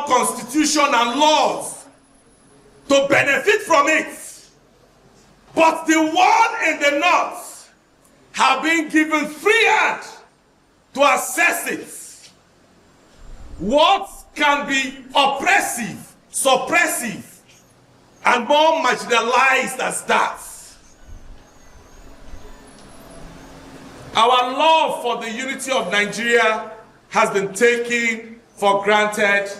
constitution and laws to benefit from it. But the one in the north have been given free hand to access it. What can be oppressive, suppressive, and more marginalized as that? Our love for the unity of Nigeria has been taken for granted.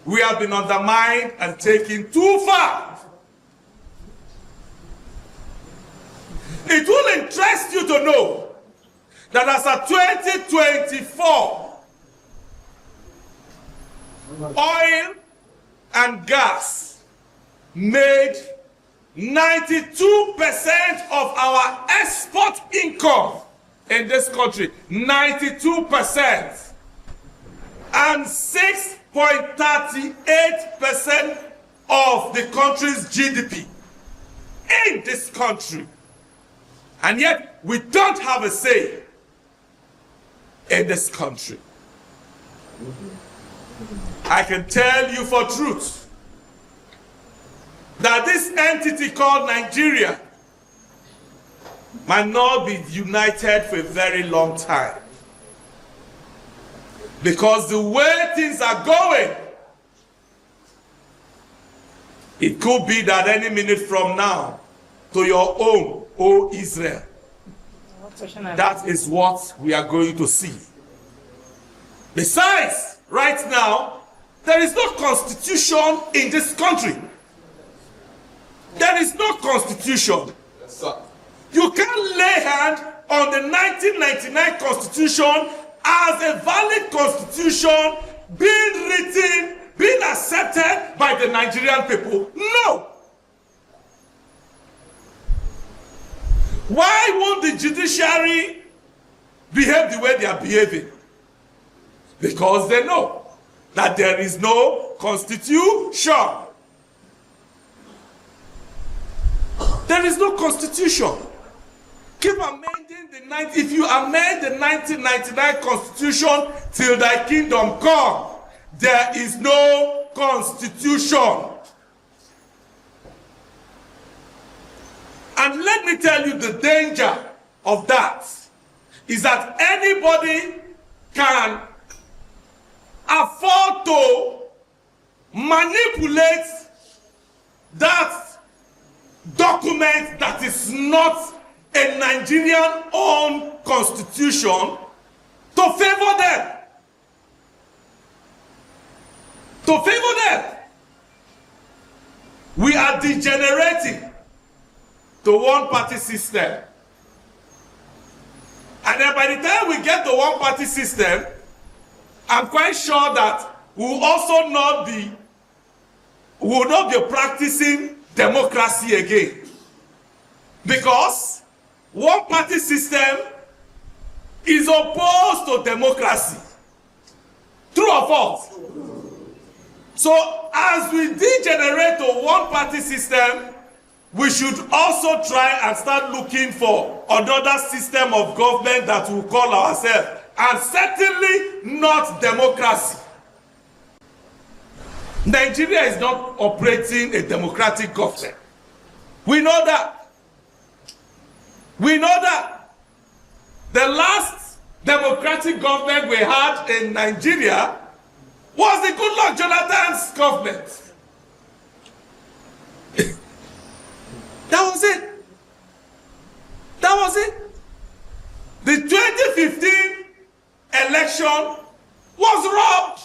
We have been undermined and taken too far. It will interest you to know that as of 2024, oil and gas made 92% of our export income in this country. 92%. And 6.38% of the country's GDP in this country. And yet, we don't have a say in this country. I can tell you for truth that this entity called Nigeria might not be united for a very long time. Because the way things are going, it could be that any minute from now, to your own, O Israel, that is what we are going to see. Besides, right now, there is no constitution in this country. There is no constitution. Yes, sir. You can't lay hand on the 1999 constitution as a valid constitution being written, being accepted by the Nigerian people. No. Why won't the judiciary behave the way they are behaving? Because they know that there is no constitution. There is no constitution. Keep amending if you amend the 1999 constitution till thy kingdom come, there is no constitution. And let me tell you, the danger of that is that anybody can afford to manipulate that document that is not a Nigerian-owned constitution to favor them. To favor them. We are degenerating to one-party system. And then by the time we get to one-party system, I'm quite sure that we will also not be practicing democracy again. Because one-party system is opposed to democracy. True or false? So as we degenerate to one-party system, we should also try and start looking for another system of government that we call ourselves, and certainly not democracy. Nigeria is not operating a democratic government. We know that. We know that. The last democratic government we had in Nigeria was the Goodluck Jonathan's government. That was it. That was it. The 2015 election was robbed.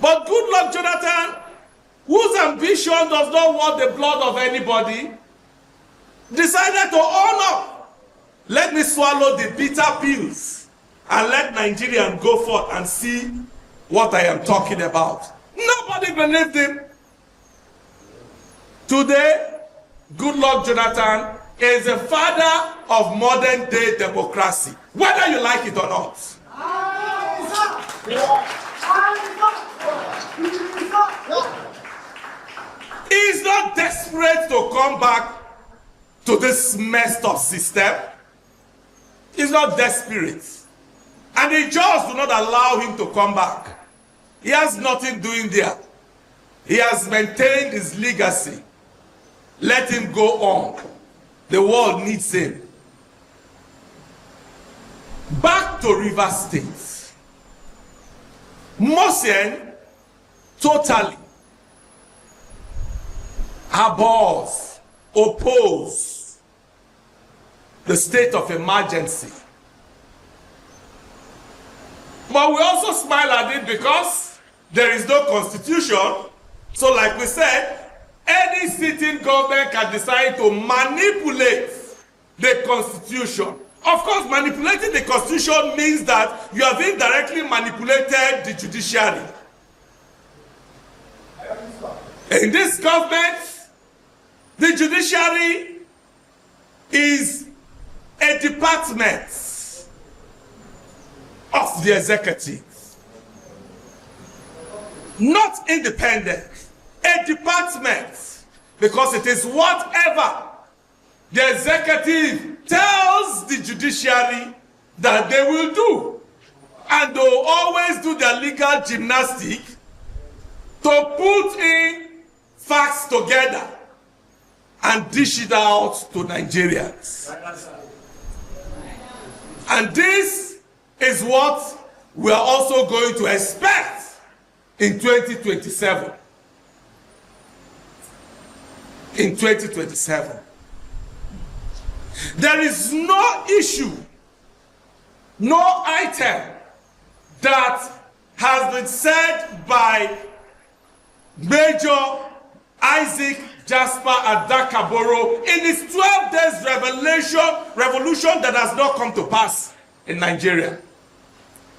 But Goodluck Jonathan, whose ambition does not want the blood of anybody, decided to own up. Let me swallow the bitter pills and let Nigerians go forth and see what I am talking about. Nobody believed him. Today, Goodluck Jonathan is the father of modern day democracy, whether you like it or not. He's not desperate to come back to this messed up system. He's not desperate. And the judge do not allow him to come back. He has nothing doing there. He has maintained his legacy. Let him go on. The world needs him. Back to Rivers State. Mosien totally abhors, oppose the state of emergency. But we also smile at it because there is no constitution. So like we said, any sitting government can decide to manipulate the constitution. Of course, manipulating the constitution means that you have indirectly manipulated the judiciary. In this government, the judiciary is a department of the executive. Not independent, a department, because it is whatever the executive tells the judiciary that they will do. And they'll always do their legal gymnastic to put in facts together and dish it out to Nigerians. And this is what we are also going to expect in 2027. In 2027. There is no issue, no item that has been said by Major Isaac Jasper Adakaboro in his 12 days revolution that has not come to pass in Nigeria.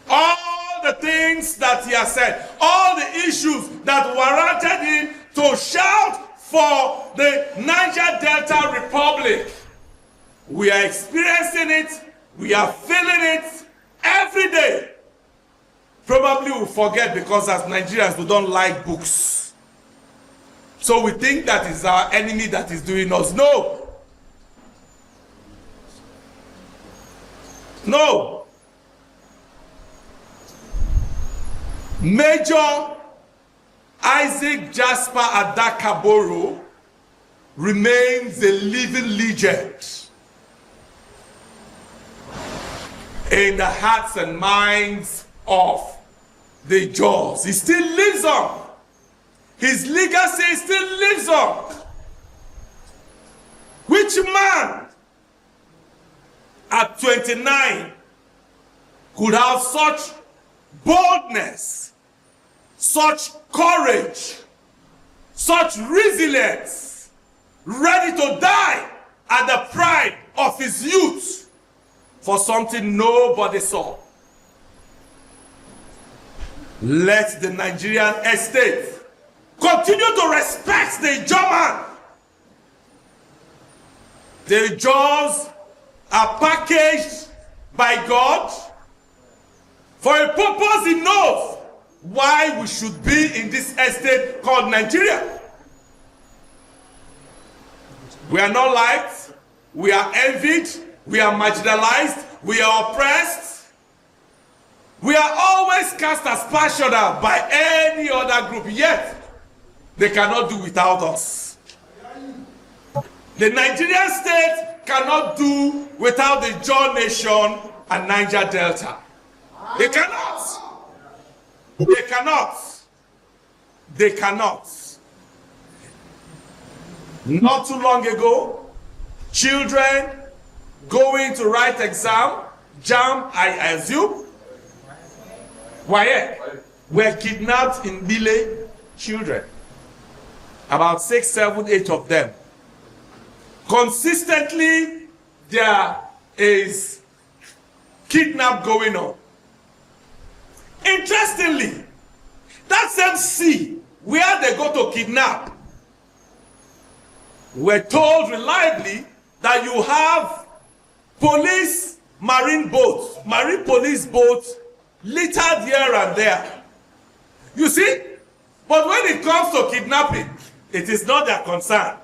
All the things that he has said, all the issues that warranted him to shout for the Niger Delta Republic, we are experiencing it, we are feeling it every day. Probably we'll forget because as Nigerians we don't like books. So we think that is our enemy that is doing us. No. No. Major Isaac Jasper Adakaboro remains a living legend in the hearts and minds of the Jaws. He still lives on. His legacy still lives on. Which man at 29 could have such boldness, such courage, such resilience, ready to die at the pride of his youth for something nobody saw? Let the Nigerian estate continue to respect the German. The Jaws are packaged by God for a purpose he knows why we should be in this estate called Nigeria. We are not liked, we are envied, we are marginalized, we are oppressed. We are always cast as partial by any other group, yet they cannot do without us. The Nigerian state cannot do without the Jaw Nation and Niger Delta. They cannot. They cannot. They cannot. Not too long ago, children going to write exam, JAM, I assume, were kidnapped in Bile. Children. About 6, 7, 8 of them. Consistently, there is kidnap going on. Interestingly, that same sea where they go to kidnap, we're told reliably that you have police marine boats, marine police boats littered here and there. You see? But when it comes to kidnapping, it is not their concern.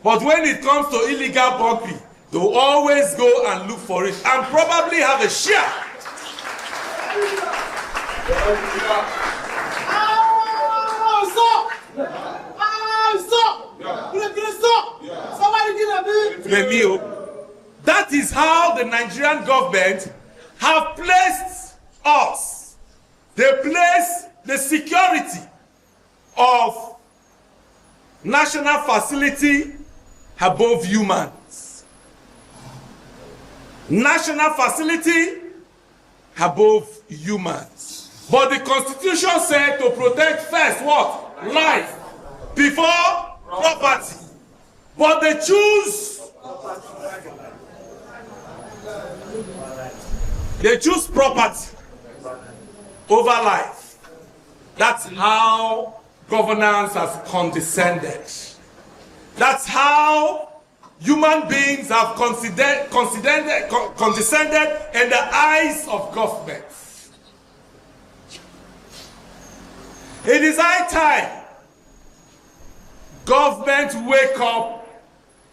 But when it comes to illegal bunkering, they will always go and look for it and probably have a share. That is how the Nigerian government have placed us. They place the security of national facility above humans. National facility above humans. But the Constitution said to protect first what? Life before property. But they choose property over life. That's how governance has condescended. That's how human beings have condescended in the eyes of government. It is high time government wake up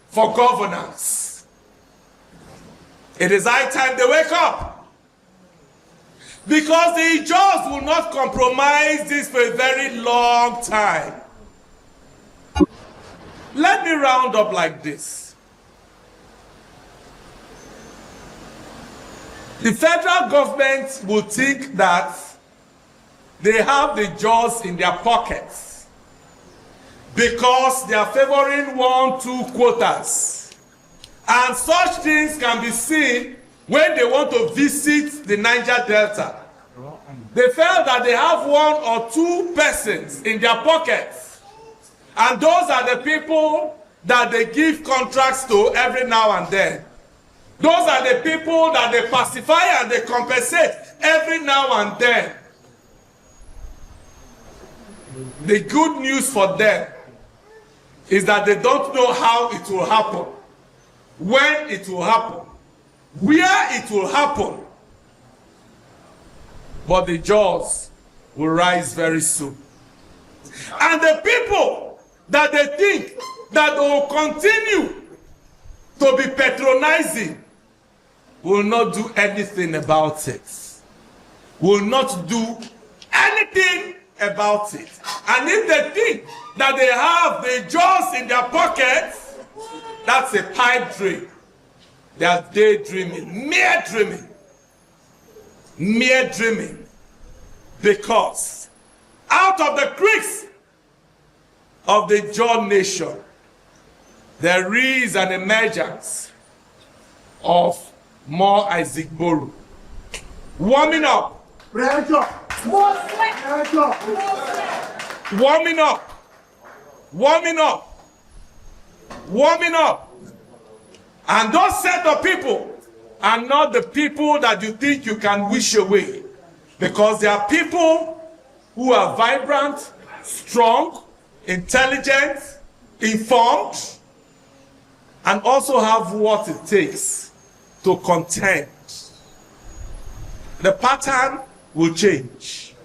for governance. It is high time they wake up. Because the Ijaws will not compromise this for a very long time. Let me round up like this. The federal government will think that they have the Ijaws in their pockets because they are favoring 1-2 quotas. And such things can be seen when they want to visit the Niger Delta. They felt that they have 1 or 2 persons in their pockets. And those are the people that they give contracts to every now and then. Those are the people that they pacify and they compensate every now and then. The good news for them is that they don't know how it will happen, when it will happen, where it will happen. But the jaws will rise very soon. And the people that they think that they will continue to be patronizing will not do anything about it. Will not do anything about it. And if they think that they have the jaws in their pockets, that's a pipe dream. They are daydreaming, mere dreaming. Mere dreaming. Because out of the creeks of the Jaw nation, there is an emergence of more Isaac Boru. Warming up. Warming up. Warming up. Warming up. And those set of people are not the people that you think you can wish away. Because they are people who are vibrant, strong, intelligent, informed, and also have what it takes to contend. The pattern will change.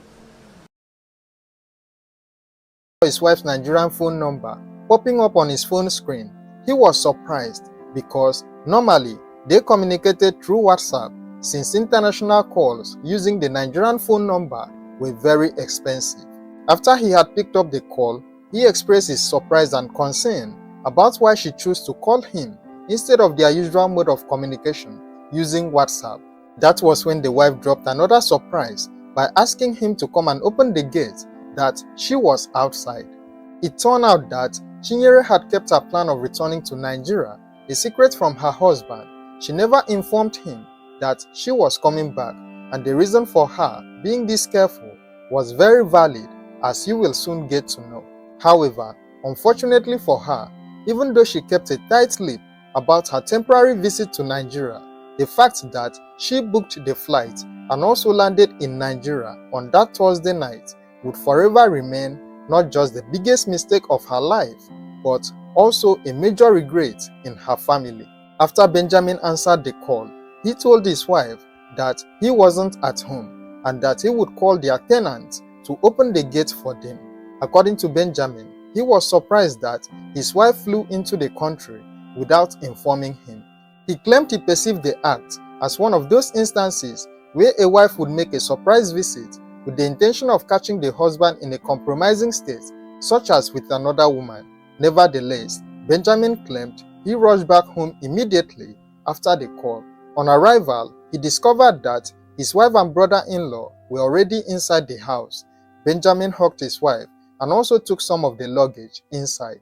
His wife's Nigerian phone number popping up on his phone screen, he was surprised because normally they communicated through WhatsApp, since international calls using the Nigerian phone number were very expensive. After he had picked up the call, he expressed his surprise and concern about why she chose to call him instead of their usual mode of communication using WhatsApp. That was when the wife dropped another surprise by asking him to come and open the gate, that she was outside. It turned out that Chinyere had kept her plan of returning to Nigeria a secret from her husband. She never informed him that she was coming back, and the reason for her being this careful was very valid, as you will soon get to know. However, unfortunately for her, even though she kept a tight lip about her temporary visit to Nigeria, the fact that she booked the flight and also landed in Nigeria on that Thursday night would forever remain not just the biggest mistake of her life, but also a major regret in her family. After Benjamin answered the call, he told his wife that he wasn't at home and that he would call their tenant to open the gate for them. According to Benjamin, he was surprised that his wife flew into the country without informing him. He claimed he perceived the act as one of those instances where a wife would make a surprise visit with the intention of catching the husband in a compromising state, such as with another woman. Nevertheless, Benjamin claimed he rushed back home immediately after the call. On arrival, he discovered that his wife and brother-in-law were already inside the house. Benjamin hugged his wife and also took some of the luggage inside.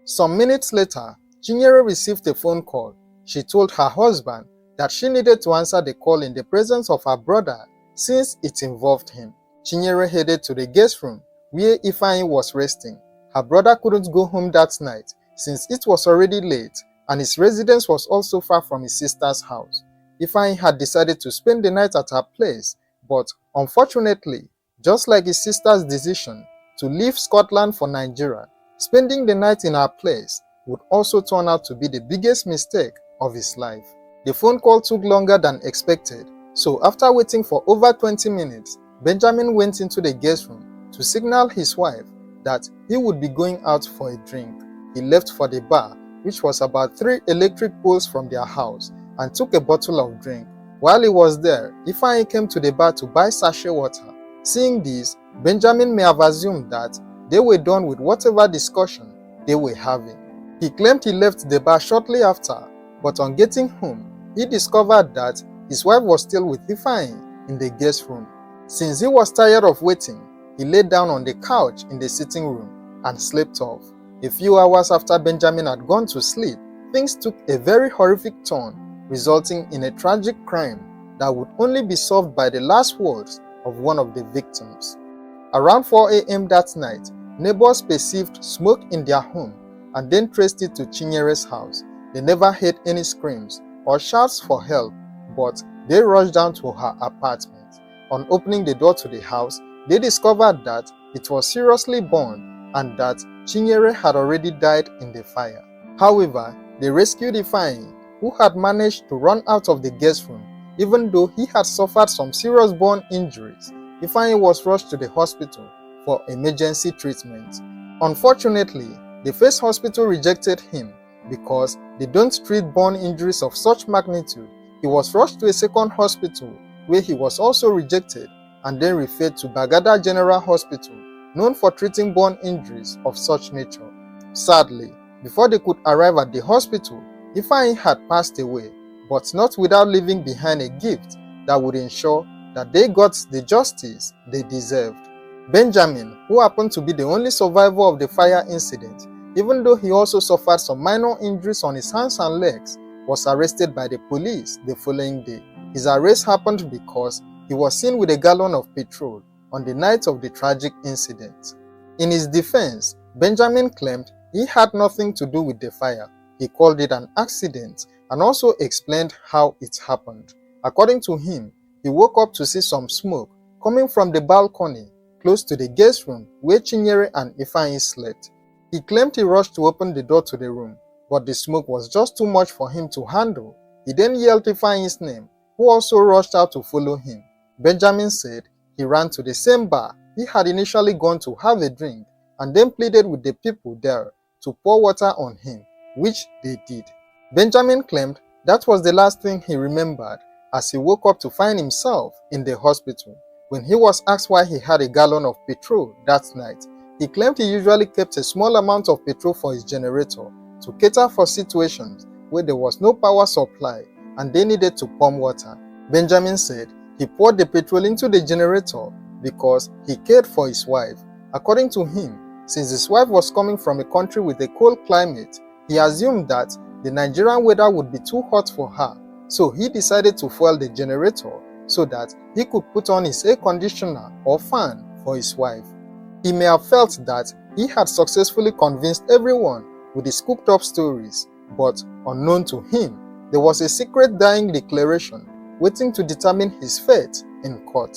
Some minutes later, Chinyere received a phone call. She told her husband that she needed to answer the call in the presence of her brother since it involved him. Chinyere headed to the guest room where Ifeanyi was resting. Her brother couldn't go home that night since it was already late and his residence was also far from his sister's house. Ifeanyi had decided to spend the night at her place, but unfortunately, just like his sister's decision to leave Scotland for Nigeria, spending the night in her place would also turn out to be the biggest mistake of his life. The phone call took longer than expected, so after waiting for over 20 minutes, Benjamin went into the guest room to signal his wife that he would be going out for a drink. He left for the bar, which was about 3 electric poles from their house, and took a bottle of drink. While he was there, Ifeanyi came to the bar to buy sachet water. Seeing this, Benjamin may have assumed that they were done with whatever discussion they were having. He claimed he left the bar shortly after, but on getting home, he discovered that his wife was still with Ifeanyi in the guest room. Since he was tired of waiting, he lay down on the couch in the sitting room and slept off. A few hours after Benjamin had gone to sleep, things took a very horrific turn, resulting in a tragic crime that would only be solved by the last words of one of the victims. Around 4 a.m. that night, neighbors perceived smoke in their home and then traced it to Chinyere's house. They never heard any screams or shouts for help, but they rushed down to her apartment. On opening the door to the house, they discovered that it was seriously burned and that Chinyere had already died in the fire. However, they rescued Ifeanyi, who had managed to run out of the guest room. Even though he had suffered some serious burn injuries, Ifeanyi was rushed to the hospital for emergency treatment. Unfortunately, the first hospital rejected him because they don't treat burn injuries of such magnitude. He was rushed to a second hospital where he was also rejected and then referred to Bagada General Hospital, known for treating burn injuries of such nature. Sadly, before they could arrive at the hospital, Ifeanyi had passed away, but not without leaving behind a gift that would ensure that they got the justice they deserved. Benjamin, who happened to be the only survivor of the fire incident, even though he also suffered some minor injuries on his hands and legs, was arrested by the police the following day. His arrest happened because he was seen with a gallon of petrol on the night of the tragic incident. In his defense, Benjamin claimed he had nothing to do with the fire. He called it an accident and also explained how it happened. According to him, he woke up to see some smoke coming from the balcony close to the guest room where Chinyere and Ifeanyi slept. He claimed he rushed to open the door to the room, but the smoke was just too much for him to handle. He then yelled Ifeanyi's name, who also rushed out to follow him. Benjamin said he ran to the same bar he had initially gone to have a drink and then pleaded with the people there to pour water on him, which they did. Benjamin claimed that was the last thing he remembered as he woke up to find himself in the hospital. When he was asked why he had a gallon of petrol that night, he claimed he usually kept a small amount of petrol for his generator to cater for situations where there was no power supply and they needed to pump water. Benjamin said he poured the petrol into the generator because he cared for his wife. According to him, since his wife was coming from a country with a cold climate, he assumed that the Nigerian weather would be too hot for her, so he decided to fuel the generator so that he could put on his air conditioner or fan for his wife. He may have felt that he had successfully convinced everyone with his cooked up stories, but unknown to him, there was a secret dying declaration waiting to determine his fate in court.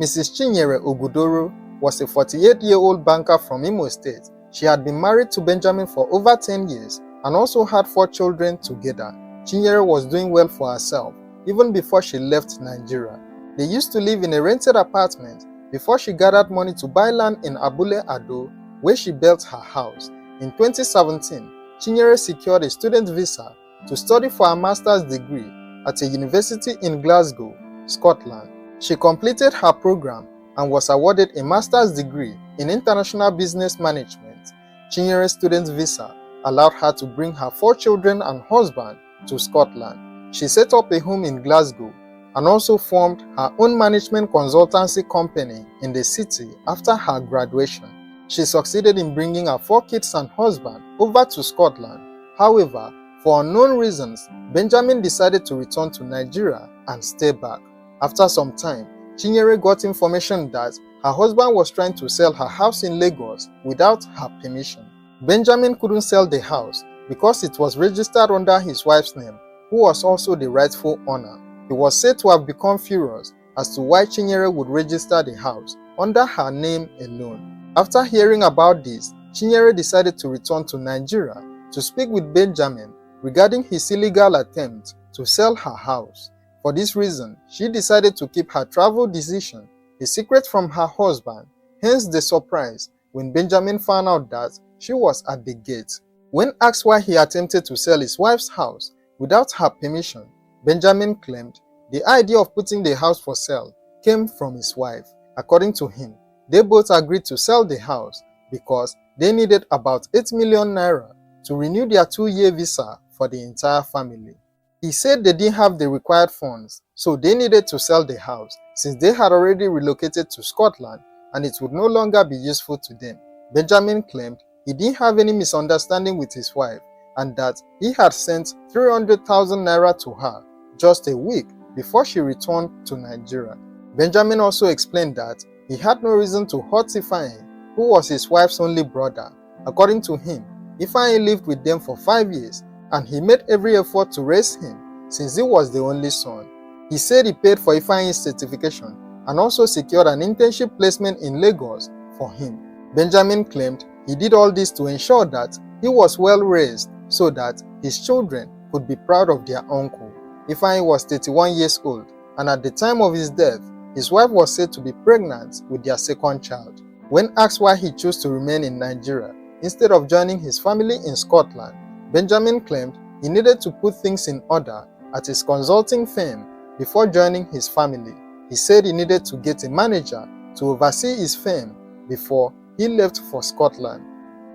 Mrs. Chinyere Ogudoro was a 48-year-old banker from Imo State. She had been married to Benjamin for over 10 years and also had 4 children together. Chinyere was doing well for herself even before she left Nigeria. They used to live in a rented apartment before she gathered money to buy land in Abule Ado, where she built her house. In 2017, Chinyere secured a student visa to study for a master's degree at a university in Glasgow, Scotland. She completed her program and was awarded a master's degree in international business management. Chinyere's student visa allowed her to bring her 4 children and husband to Scotland. She set up a home in Glasgow and also formed her own management consultancy company in the city after her graduation. She succeeded in bringing her 4 kids and husband over to Scotland. However, for unknown reasons, Benjamin decided to return to Nigeria and stay back. After some time, Chinyere got information that her husband was trying to sell her house in Lagos without her permission. Benjamin couldn't sell the house because it was registered under his wife's name, who was also the rightful owner. He was said to have become furious as to why Chinyere would register the house under her name alone. After hearing about this, Chinyere decided to return to Nigeria to speak with Benjamin regarding his illegal attempt to sell her house. For this reason, she decided to keep her travel decision a secret from her husband, hence the surprise when Benjamin found out that she was at the gate. When asked why he attempted to sell his wife's house without her permission, Benjamin claimed the idea of putting the house for sale came from his wife. According to him, they both agreed to sell the house because they needed about 8 million naira to renew their 2-year visa for the entire family. He said they didn't have the required funds, so they needed to sell the house since they had already relocated to Scotland and it would no longer be useful to them. Benjamin claimed he didn't have any misunderstanding with his wife and that he had sent 300,000 naira to her just a week before she returned to Nigeria. Benjamin also explained that he had no reason to hurt Ifeanyi, who was his wife's only brother. According to him, Ifeanyi lived with them for 5 years and he made every effort to raise him since he was the only son. He said he paid for Ifeanyi's certification and also secured an internship placement in Lagos for him. Benjamin claimed he did all this to ensure that he was well raised so that his children could be proud of their uncle. Ifeanyi was 31 years old and at the time of his death, his wife was said to be pregnant with their second child. When asked why he chose to remain in Nigeria instead of joining his family in Scotland, Benjamin claimed he needed to put things in order at his consulting firm before joining his family. He said he needed to get a manager to oversee his firm before he left for Scotland.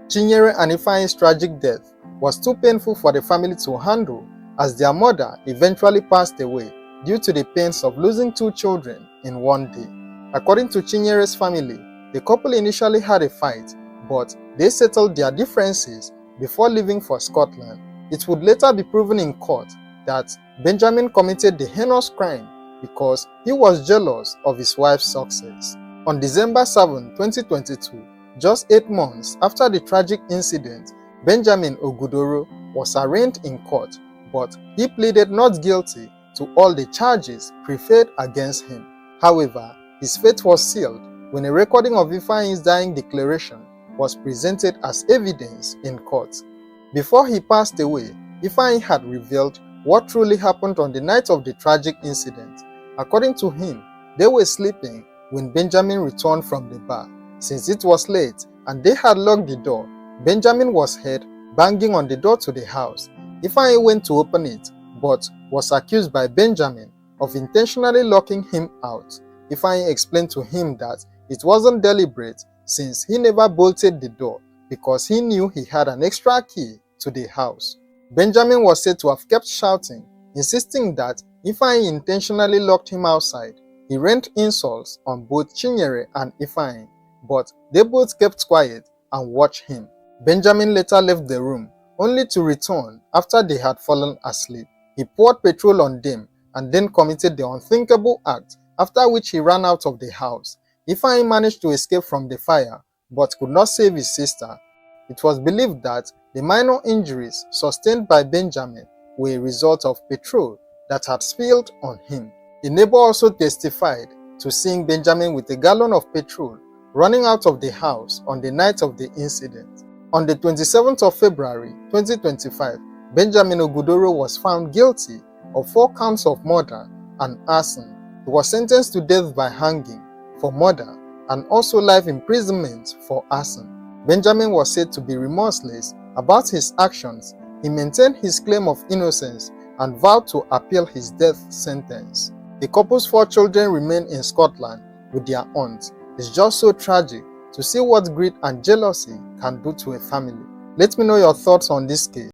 Chinyere and Ifeanyi's tragic death was too painful for the family to handle as their mother eventually passed away due to the pains of losing 2 children in one day. According to Chinyere's family, the couple initially had a fight, but they settled their differences before leaving for Scotland. It would later be proven in court that Benjamin committed the heinous crime because he was jealous of his wife's success. On December 7, 2022, just 8 months after the tragic incident, Benjamin Ogudoro was arraigned in court, but he pleaded not guilty to all the charges preferred against him. However, his fate was sealed when a recording of Ifeanyi's dying declaration was presented as evidence in court. Before he passed away, Ifeanyi had revealed what truly happened on the night of the tragic incident. According to him, they were sleeping when Benjamin returned from the bar. Since it was late and they had locked the door, Benjamin was heard banging on the door to the house. Ifeanyi went to open it, but was accused by Benjamin of intentionally locking him out. Ifeanyi explained to him that it wasn't deliberate since he never bolted the door because he knew he had an extra key to the house. Benjamin was said to have kept shouting, insisting that Ifeanyi intentionally locked him outside. He rained insults on both Chinyere and Ifeanyi, but they both kept quiet and watched him. Benjamin later left the room, only to return after they had fallen asleep. He poured petrol on them and then committed the unthinkable act, after which he ran out of the house. Ifeanyi managed to escape from the fire, but could not save his sister. It was believed that the minor injuries sustained by Benjamin were a result of petrol that had spilled on him. A neighbor also testified to seeing Benjamin with a gallon of petrol running out of the house on the night of the incident. On the 27th of February 2025, Benjamin Ogudoro was found guilty of 4 counts of murder and arson. He was sentenced to death by hanging for murder and also life imprisonment for arson. Benjamin was said to be remorseless about his actions. He maintained his claim of innocence and vowed to appeal his death sentence. The couple's 4 children remain in Scotland with their aunt. It's just so tragic to see what greed and jealousy can do to a family. Let me know your thoughts on this case.